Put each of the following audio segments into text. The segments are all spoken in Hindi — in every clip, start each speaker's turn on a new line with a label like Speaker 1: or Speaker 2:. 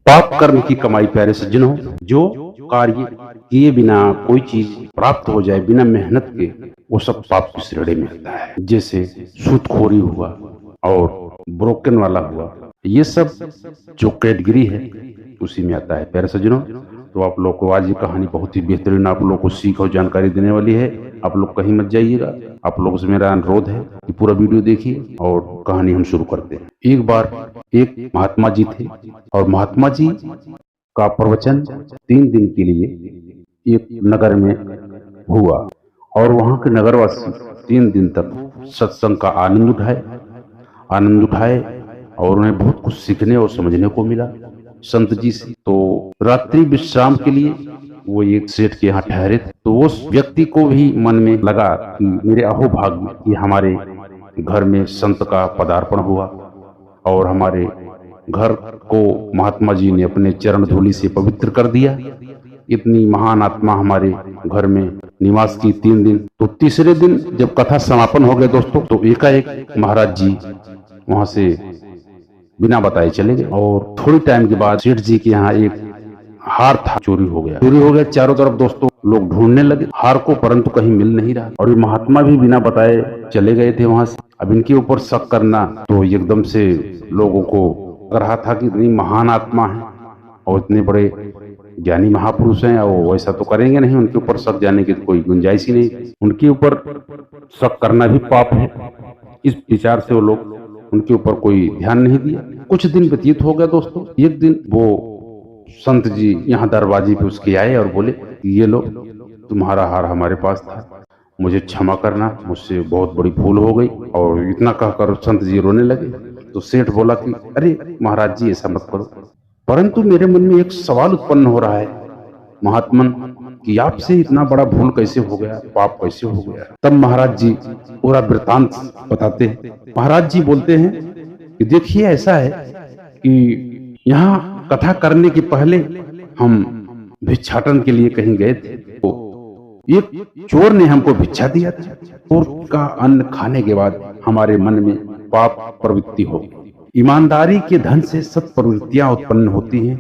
Speaker 1: पाप कर्म की कमाई प्यारे सज्जनों, जो कार्य किए बिना कोई चीज प्राप्त हो जाए बिना मेहनत के, वो सब पाप की श्रेणी में आता है। जैसे सूदखोरी हुआ और ब्रोकन वाला हुआ, ये सब जो कैटेगरी है उसी में आता है प्यारे सज्जनों। तो आप लोग को आज ये कहानी बहुत ही बेहतरीन आप लोग को सीख और जानकारी देने वाली है। आप लोग कहीं मत जाइएगा। आप लोगों से मेरा अनुरोध है कि पूरा वीडियो देखिए और कहानी हम शुरू करते हैं। एक बार एक महात्मा जी थे और महात्मा जी का प्रवचन 3 दिन के लिए एक नगर में हुआ और वहां के नगरवासी 3 दिन तक सत्संग का आनंद उठाए और उन्हें बहुत कुछ सीखने और समझने को मिला संत जी से। तो रात्रि विश्राम के लिए वो एक सेठ के यहाँ ठहरे थे। तो उस व्यक्ति को भी मन में लगा कि मेरे अहोभाग्य कि हमारे घर में संत का पदार्पण हुआ और हमारे घर को महात्मा जी ने अपने चरण धूलि से पवित्र कर दिया। इतनी महान आत्मा हमारे घर में निवास की 3 दिन। तो तीसरे दिन जब कथा समापन हो गया दोस्तों, तो एकाएक महाराज जी वहां से बिना बताए चले गए और थोड़ी टाइम के बाद सेठ जी के यहाँ एक हार था, चोरी हो गया। चारों तरफ दोस्तों लोग ढूंढने लगे हार को, परंतु कहीं मिल नहीं रहा और ये महात्मा भी बिना बताए चले गए थे वहां से। अब इनके ऊपर शक करना तो एकदम से लोगों को लग रहा था कि इतनी महान आत्मा है और इतने बड़े ज्ञानी महापुरुष हैं और वैसा तो करेंगे नहीं, उनके ऊपर शक जाने की कोई गुंजाइश ही नहीं, उनके ऊपर शक करना भी पाप है। इस विचार से वो लोग उनके ऊपर कोई ध्यान नहीं दिया। कुछ दिन व्यतीत हो गया दोस्तों। एक दिन वो संत जी यहाँ दरवाजे पे उसके आए और बोले, ये लो तुम्हारा हार हमारे पास था, मुझे क्षमा करना, मुझसे बहुत बड़ी भूल हो गई। और इतना कहकर संत जी रोने लगे। तो सेठ बोला कि अरे महाराज जी ऐसा मत करो, परंतु मेरे मन में एक सवाल उत्पन्न हो रहा है महात्मन कि आपसे इतना बड़ा भूल कैसे हो गया, पाप कैसे हो गया। तब महाराज जी पूरा वृतांत बताते हैं। महाराज जी बोलते हैं कि देखिए ऐसा है कि यहाँ कथा करने के पहले हम भिक्षाटन के लिए कहीं गए थे, तो एक चोर ने हमको भिक्षा दिया था। चोर का अन्न खाने के बाद हमारे मन में पाप प्रवृत्ति हो गई। ईमानदारी के धन से सत प्रवृत्तियां उत्पन्न होती हैं,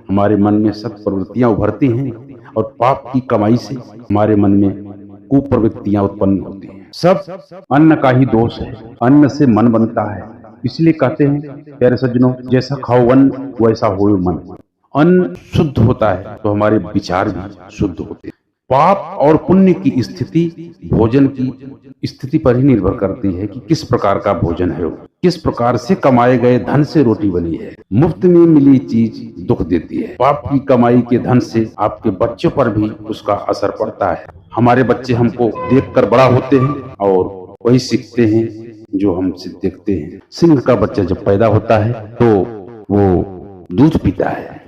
Speaker 1: हमारे मन में सत प्रवृत्तियां उभरती हैं और पाप की कमाई से हमारे मन में कुप्रवृत्तियां उत्पन्न होती हैं। सब अन्न का ही दोष है, अन्न से मन बनता है। इसलिए कहते हैं प्यारे सज्जनों, जैसा खाओ अन्न वैसा होए मन। अन्न शुद्ध होता है तो हमारे विचार भी शुद्ध होते हैं। पाप और पुण्य की स्थिति भोजन की स्थिति पर ही निर्भर करती है कि किस प्रकार का भोजन है, किस प्रकार से कमाए गए धन से रोटी बनी है। मुफ्त में मिली चीज दुख देती है। पाप की कमाई के धन से आपके बच्चों पर भी उसका असर पड़ता है। हमारे बच्चे हमको देखकर बड़ा होते हैं और वही सीखते हैं जो हमसे देखते हैं। सिंह का बच्चा जब पैदा होता है तो वो दूध पीता है,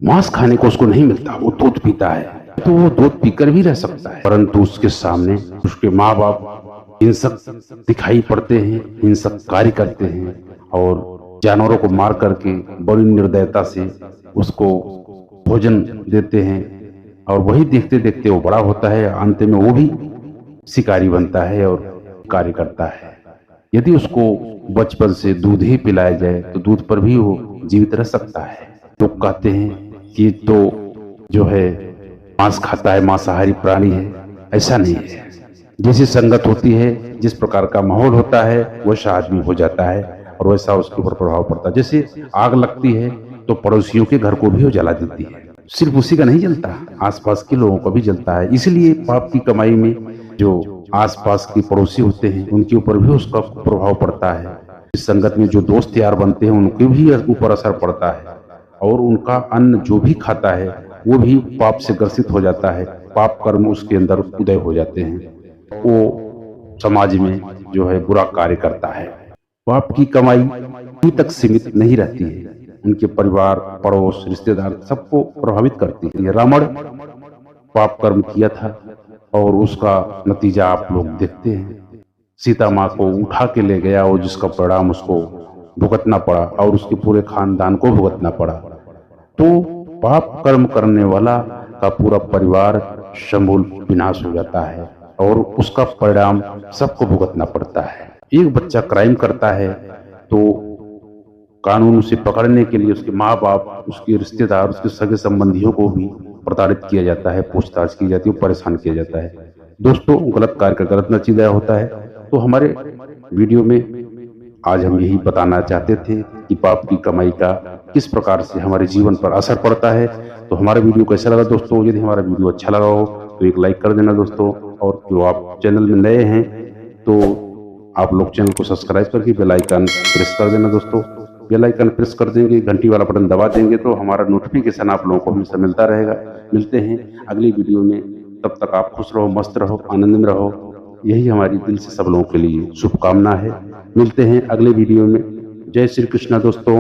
Speaker 1: मांस खाने को उसको नहीं मिलता, वो दूध पीता है, तो वो दूध पीकर भी रह सकता है, परंतु उसके सामने उसके माँ बाप हिंसक दिखाई पड़ते हैं, हिंसक कार्य करते हैं और जानवरों को मार करके बड़ी निर्दयता से उसको भोजन देते हैं और वही देखते देखते वो बड़ा होता है। अंत में वो भी शिकारी बनता है और कार्य करता है। यदि उसको बचपन से दूध ही पिलाया जाए तो दूध पर भी वो जीवित रह सकता है। लोग कहते हैं कि तो जो है मांस खाता है, मांसाहारी प्राणी है, ऐसा नहीं है। जैसी संगत होती है, जिस प्रकार का माहौल होता है, वैसा आदमी हो जाता है और वैसा उसके ऊपर प्रभाव पड़ता है। जैसे आग लगती है तो पड़ोसियों के घर को भी वो जला देती है, सिर्फ उसी का नहीं जलता, आसपास के लोगों को भी जलता है। इसलिए पाप की कमाई में जो आसपास के पड़ोसी होते हैं उनके ऊपर भी उसका प्रभाव पड़ता है। इस संगत में जो दोस्त यार बनते हैं उनके भी ऊपर असर पड़ता है और उनका अन्न जो भी खाता है वो भी पाप से ग्रसित हो जाता है। पाप कर्म उसके अंदर उदय हो जाते हैं, वो समाज में जो है बुरा कार्य करता है। पाप की कमाई ही तक सीमित नहीं रहती है, उनके परिवार, पड़ोस, रिश्तेदार सबको प्रभावित करती है। रावण पाप कर्म किया था और उसका नतीजा आप लोग देखते हैं। सीता माँ को उठा के ले गया और जिसका परिणाम उसको भुगतना पड़ा और उसके पूरे खानदान को भुगतना पड़ा। तो पाप कर्म करने वाला का पूरा परिवार समूल विनाश हो जाता है और उसका परिणाम सबको भुगतना पड़ता है। एक बच्चा क्राइम करता है तो कानून उसे पकड़ने के लिए उसके माँ बाप, उसके रिश्तेदार, उसके सगे संबंधियों को भी प्रताड़ित किया जाता है, पूछताछ की जाती है, परेशान किया जाता है। दोस्तों, गलत कार्य का गलत नतीजा होता है। तो हमारे वीडियो में आज हम यही बताना चाहते थे कि पाप की कमाई का किस प्रकार से हमारे जीवन पर असर पड़ता है। तो हमारा वीडियो कैसा लगा दोस्तों? यदि हमारा वीडियो अच्छा लगा हो तो एक लाइक कर देना दोस्तों, और जो आप चैनल में नए हैं तो आप लोग चैनल को सब्सक्राइब करके बेल आइकन प्रेस कर देना दोस्तों। बेल आइकन प्रेस कर देंगे, घंटी वाला बटन दबा देंगे तो हमारा नोटिफिकेशन आप लोगों को हमेशा मिलता रहेगा। मिलते हैं अगली वीडियो में, तब तक आप खुश रहो, मस्त रहो, आनंद में रहो। यही हमारी दिल से सब लोगों के लिए शुभकामना है। मिलते हैं अगले वीडियो में। जय श्री कृष्णा दोस्तों।